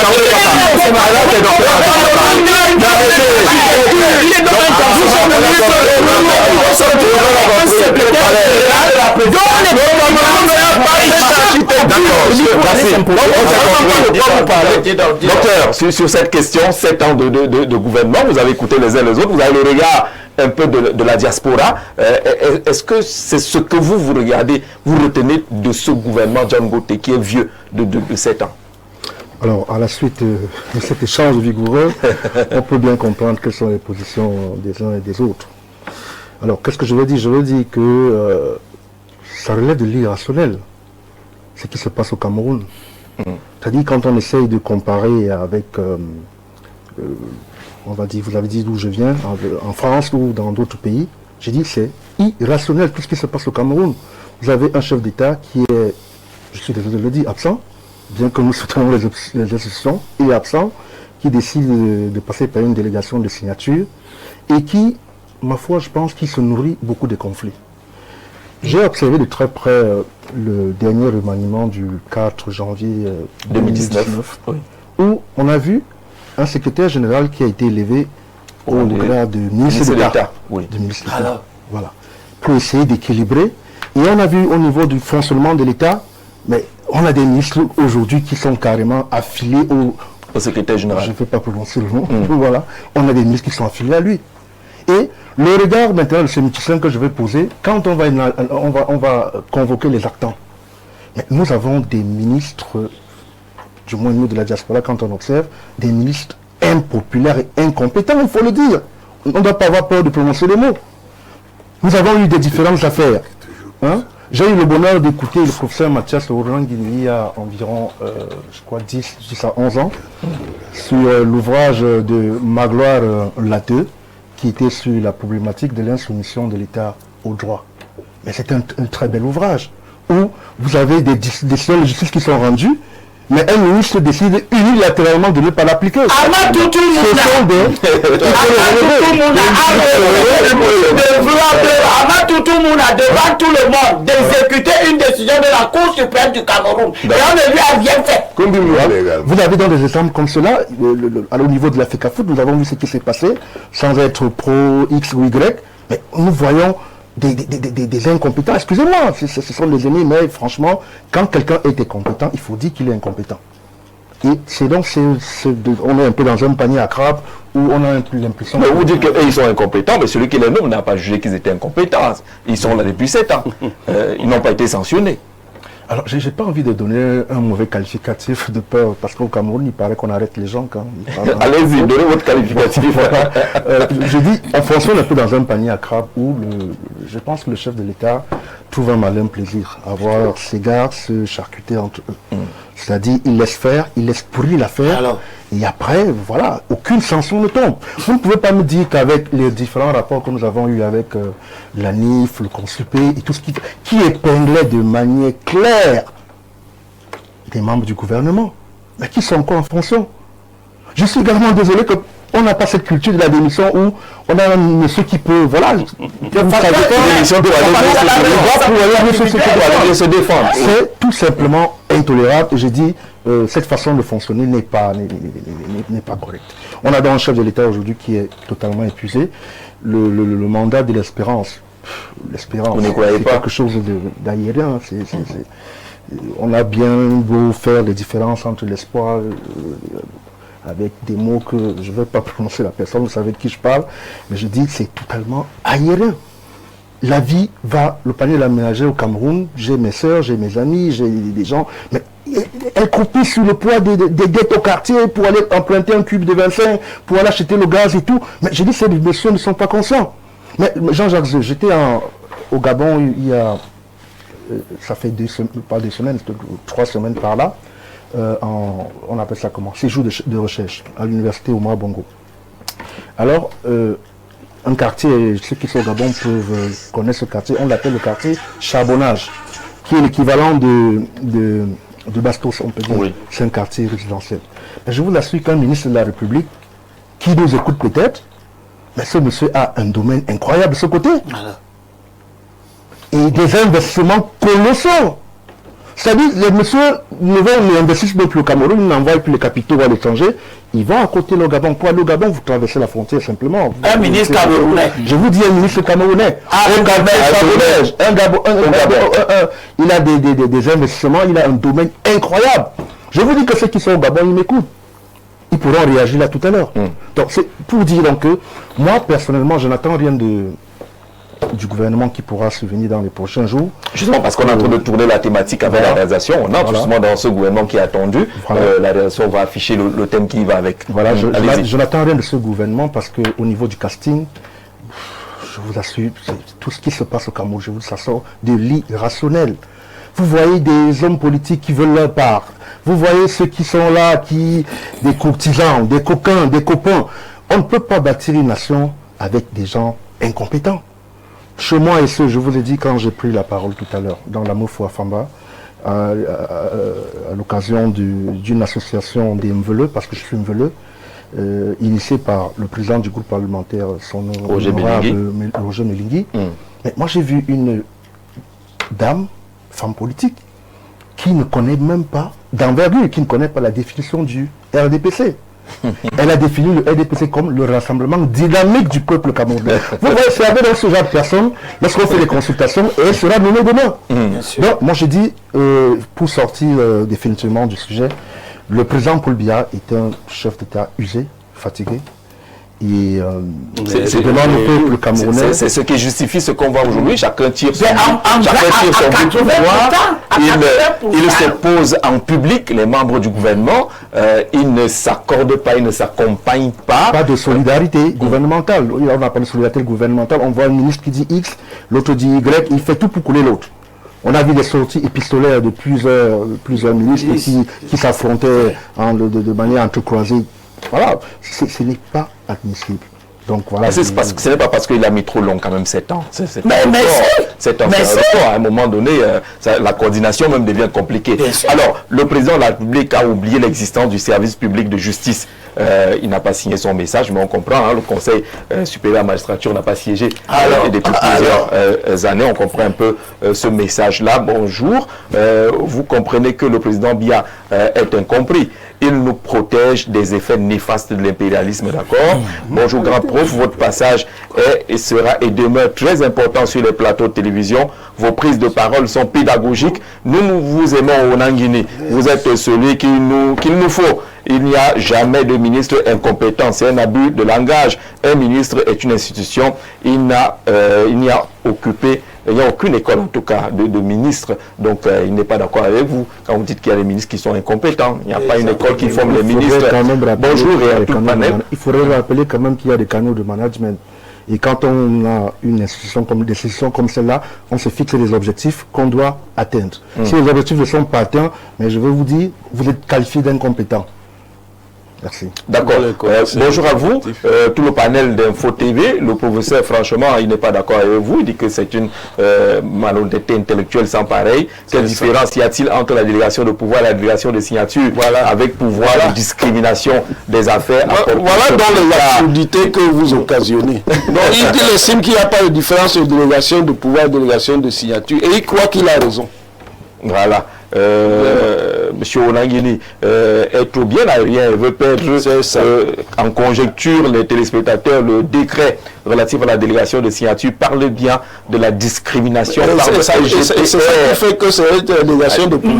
Docteur, sur cette question, 7 ans de gouvernement, vous avez écouté les uns les autres, vous avez le regard un peu de la diaspora. Est-ce que c'est ce que vous regardez, vous retenez de ce gouvernement John Gote qui est vieux de 7 ans? Alors, à la suite de cet échange vigoureux, on peut bien comprendre quelles sont les positions des uns et des autres. Alors, qu'est-ce que je veux dire? Je veux dire que ça relève de l'irrationnel, ce qui se passe au Cameroun. C'est-à-dire, quand on essaye de comparer avec, on va dire, vous avez dit d'où je viens, en France ou dans d'autres pays, j'ai dit c'est irrationnel tout ce qui se passe au Cameroun. Vous avez un chef d'État qui est, je suis désolé de le dire, absent, bien que nous soutenons les institutions, il est absent, qui décide de passer par une délégation de signature et qui, ma foi, je pense qu'il se nourrit beaucoup de conflits. J'ai observé de très près le dernier remaniement du 4 janvier 2019, oui, où on a vu un secrétaire général qui a été élevé au grade de ministre d'État. Oui. Voilà. Pour essayer d'équilibrer. Et on a vu au niveau du fonctionnement de l'État, mais on a des ministres aujourd'hui qui sont carrément affiliés au secrétaire général. Je ne vais pas prononcer le nom. Voilà. On a des ministres qui sont affiliés à lui. Et le regard maintenant de ce médecin que je vais poser, quand on va convoquer les actants, mais nous avons des ministres, du moins nous de la diaspora, quand on observe, des ministres impopulaires et incompétents, il faut le dire. On ne doit pas avoir peur de prononcer les mots. Nous avons eu des différentes affaires. Hein? J'ai eu le bonheur d'écouter le professeur Mathias Ourangui il y a environ, je crois, 10 à 11 ans, sur l'ouvrage de Magloire Lateux, qui était sur la problématique de l'insoumission de l'État au droit. Mais c'est un très bel ouvrage, où vous avez des décisions de justice qui sont rendues, mais un ministre décide unilatéralement de ne pas l'appliquer. Devant tout le monde, d'exécuter une décision de la Cour suprême du Cameroun. Et on ne lui a rien fait. Vous avez dans des exemples comme cela, au niveau de la FECAFOOT, nous avons vu ce qui s'est passé, sans être pro X ou Y, mais nous voyons des incompétents. Excusez-moi, ce sont des ennemis, mais franchement, quand quelqu'un est incompétent, il faut dire qu'il est incompétent. Et c'est donc, on est un peu dans un panier à crabes où on a un peu l'impression... Mais vous dites qu'ils sont incompétents, mais celui qui les nomme n'a pas jugé qu'ils étaient incompétents. Ils sont là depuis 7 ans. Ils n'ont pas été sanctionnés. Alors, j'ai pas envie de donner un mauvais qualificatif de peur, parce qu'au Cameroun, il paraît qu'on arrête les gens quand ils parlent. Allez-y, donnez votre qualificatif. Voilà. Je dis, on fonctionne un peu dans un panier à crabe où je pense que le chef de l'État trouve un malin plaisir à voir ses gars se charcuter entre eux. C'est-à-dire, il laisse faire, il laisse pourrir l'affaire. Alors. Et après, voilà, aucune sanction ne tombe. Vous ne pouvez pas me dire qu'avec les différents rapports que nous avons eus avec la NIF, le Consulpé et tout ce qui épinglait de manière claire des membres du gouvernement, mais qui sont encore en fonction. Je suis également désolé qu'on n'a pas cette culture de la démission où on a un monsieur qui peut, voilà, se défendre. C'est tout simplement intolérable. Et j'ai dit, cette façon de fonctionner n'est pas correcte. On a donc un chef de l'État aujourd'hui qui est totalement épuisé. Le mandat de l'espérance, c'est quelque chose d'aérien. On a bien beau faire les différences entre l'espoir avec des mots que je ne vais pas prononcer, la personne, vous savez de qui je parle, mais je dis que c'est totalement aérien. La vie va, le panier de la ménagère au Cameroun, j'ai mes soeurs, j'ai mes amis, j'ai des gens, mais elles croupissent sous le poids des dettes au quartier pour aller emprunter un cube de 25, pour aller acheter le gaz et tout. Mais je dis que ces messieurs ne sont pas conscients. Mais Jean-Jacques, j'étais au Gabon il y a, ça fait 2 semaines, pas 2 semaines, 3 semaines par là, on appelle ça comment? Séjour de recherche à l'université Omar Bongo. Alors, un quartier, ceux qui sont au Gabon peuvent connaître ce quartier, on l'appelle le quartier Charbonnage, qui est l'équivalent de Bastos, on peut dire. Oui. C'est un quartier résidentiel. Et je vous assure qu'un ministre de la République, qui nous écoute peut-être, mais ce monsieur a un domaine incroyable de ce côté. Voilà. Et des investissements colossaux. C'est-à-dire, les messieurs n'investissent plus au Cameroun, ils n'envoient plus les capitaux à l'étranger, ils vont à côté le Gabon. Pour aller au Gabon, vous traversez la frontière simplement. Un ministre camerounais. Je vous dis un ministre camerounais. Il a des investissements, il a un domaine incroyable. Je vous dis que ceux qui sont au Gabon, ils m'écoutent. Ils pourront réagir là tout à l'heure. Donc, c'est pour dire donc que moi, personnellement, je n'attends rien du gouvernement qui pourra se venir dans les prochains jours. Justement parce qu'on est en train de tourner la thématique avec la réalisation. On entre justement dans ce gouvernement qui est attendu. La réalisation va afficher le thème qui va avec. Voilà, je n'attends rien de ce gouvernement parce qu'au niveau du casting, je vous assure, tout ce qui se passe au Cameroun, je vous ça sort de l'irrationnel. Vous voyez des hommes politiques qui veulent leur part. Vous voyez ceux qui sont là, des courtisans, des coquins, des copains. On ne peut pas bâtir une nation avec des gens incompétents. Chez moi et je vous ai dit quand j'ai pris la parole tout à l'heure, dans la Moufou Famba, à l'occasion d'une association des Mveleux, parce que je suis Mveleux, initiée par le président du groupe parlementaire, son Roger Melingui. Mais moi j'ai vu une femme politique, qui ne connaît même pas, d'envergure, qui ne connaît pas la définition du RDPC. Elle a défini le RDPC comme le rassemblement dynamique du peuple camerounais. Vous voyez, c'est avec ce genre de personnes, lorsqu'on fait des consultations, et elle sera nommée demain. Donc, moi je dis, pour sortir définitivement du sujet, le président Paul Biya est un chef d'État usé, fatigué. Et c'est le Camerounais. C'est ce qui justifie ce qu'on voit aujourd'hui. Chacun tire son but de pouvoir. Il se pose en public, les membres du gouvernement. Ils ne s'accordent pas, ils ne s'accompagnent pas. Pas de solidarité gouvernementale. On n'a pas de solidarité gouvernementale. On voit un ministre qui dit X, l'autre dit Y, il fait tout pour couler l'autre. On a vu des sorties épistolaires de plusieurs ministres qui s'affrontaient de manière entrecroisée. Voilà, ce n'est pas admissible. Donc voilà. Ce n'est pas parce qu'il a mis trop long quand même 7 ans. C'est un à un moment donné, la coordination même devient compliquée. Alors, le président de la République a oublié l'existence du service public de justice. Il n'a pas signé son message, mais on comprend, le Conseil supérieur de la magistrature n'a pas siégé depuis plusieurs années. On comprend un peu ce message-là. Bonjour. Vous comprenez que le président Biya est incompris. Il nous protège des effets néfastes de l'impérialisme, d'accord? Bonjour grand prof, votre passage est et sera et demeure très important sur les plateaux de télévision. Vos prises de parole sont pédagogiques. Nous vous aimons au Nangini. Vous êtes celui qu'il nous faut. Il n'y a jamais de ministre incompétent. C'est un abus de langage. Un ministre est une institution. Il n'y a occupé il n'y a aucune école, en tout cas, de ministres. Donc, il n'est pas d'accord avec vous quand vous dites qu'il y a des ministres qui sont incompétents. Il n'y a pas une école qui forme les ministres. Bonjour et à tout le panel. Il faudrait rappeler quand même qu'il y a des canaux de management. Et quand on a une institution comme, des institutions comme celle-là, on se fixe des objectifs qu'on doit atteindre. Si les objectifs ne sont pas atteints, mais je vais vous dire, vous êtes qualifié d'incompétent. Merci. D'accord. Bonjour à vous, tout le panel d'Info TV. Le professeur, franchement, il n'est pas d'accord avec vous. Il dit que c'est une malhonnêteté intellectuelle sans pareil. Quelle différence y a-t-il entre la délégation de pouvoir et la délégation de signature avec pouvoir de discrimination des affaires? Voilà dans les absurdités que vous occasionnez. Donc, il estime qu'il n'y a pas de différence de délégation de pouvoir et délégation de signature. Et il croit qu'il a raison. Voilà. Monsieur Onangili, être bien aérien veut perdre en conjecture les téléspectateurs le décret relatif à la délégation de signature parle bien de la discrimination. C'est ça qui fait que c'est une délégation de pouvoir.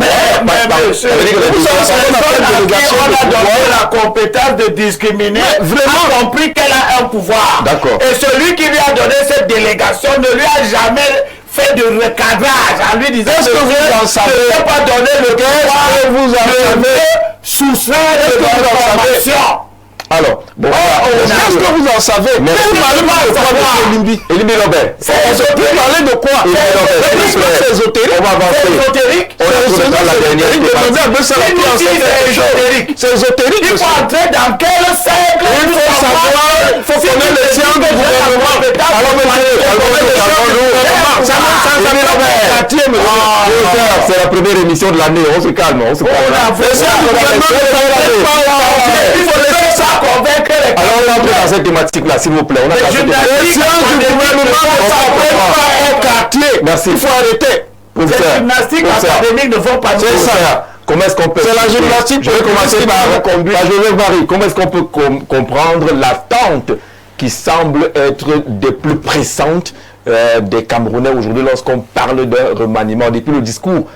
Monsieur, on a donné la compétence de discriminer, vraiment compris qu'elle a un pouvoir. D'accord. Et celui qui lui a donné cette délégation ne lui a jamais fait de recadrage en lui disant que vous en savez, ne pas donner le pouvoir, vous en savez, soustraire de l'information. Alors, bon, est-ce que vous en savez? Mais vous parlez de quoi, M. Elimbi? Elimbi Robert. On peut parler de quoi? C'est ésotérique. On va avancer. C'est ésotérique. C'est ésotérique. Il faut entrer dans quel cercle? Il faut savoir, il faut connaître les sciences du gouvernement. C'est la première émission de l'année, on se calme, on se calme. Il faut laisser ça convaincre les alors on entre dans cette thématique-là, s'il vous plaît. On a les gymnastiques du gouvernement ne s'appellent pas un quartier. Merci. Il faut arrêter. Les gymnastiques académiques ne vont pas. C'est ça. Comment est-ce qu'on peut... C'est la gymnastique. Je vais commencer par Marie. Comment est-ce qu'on peut comprendre l'attente qui semble être des plus pressantes des Camerounais aujourd'hui lorsqu'on parle d'un remaniement depuis le discours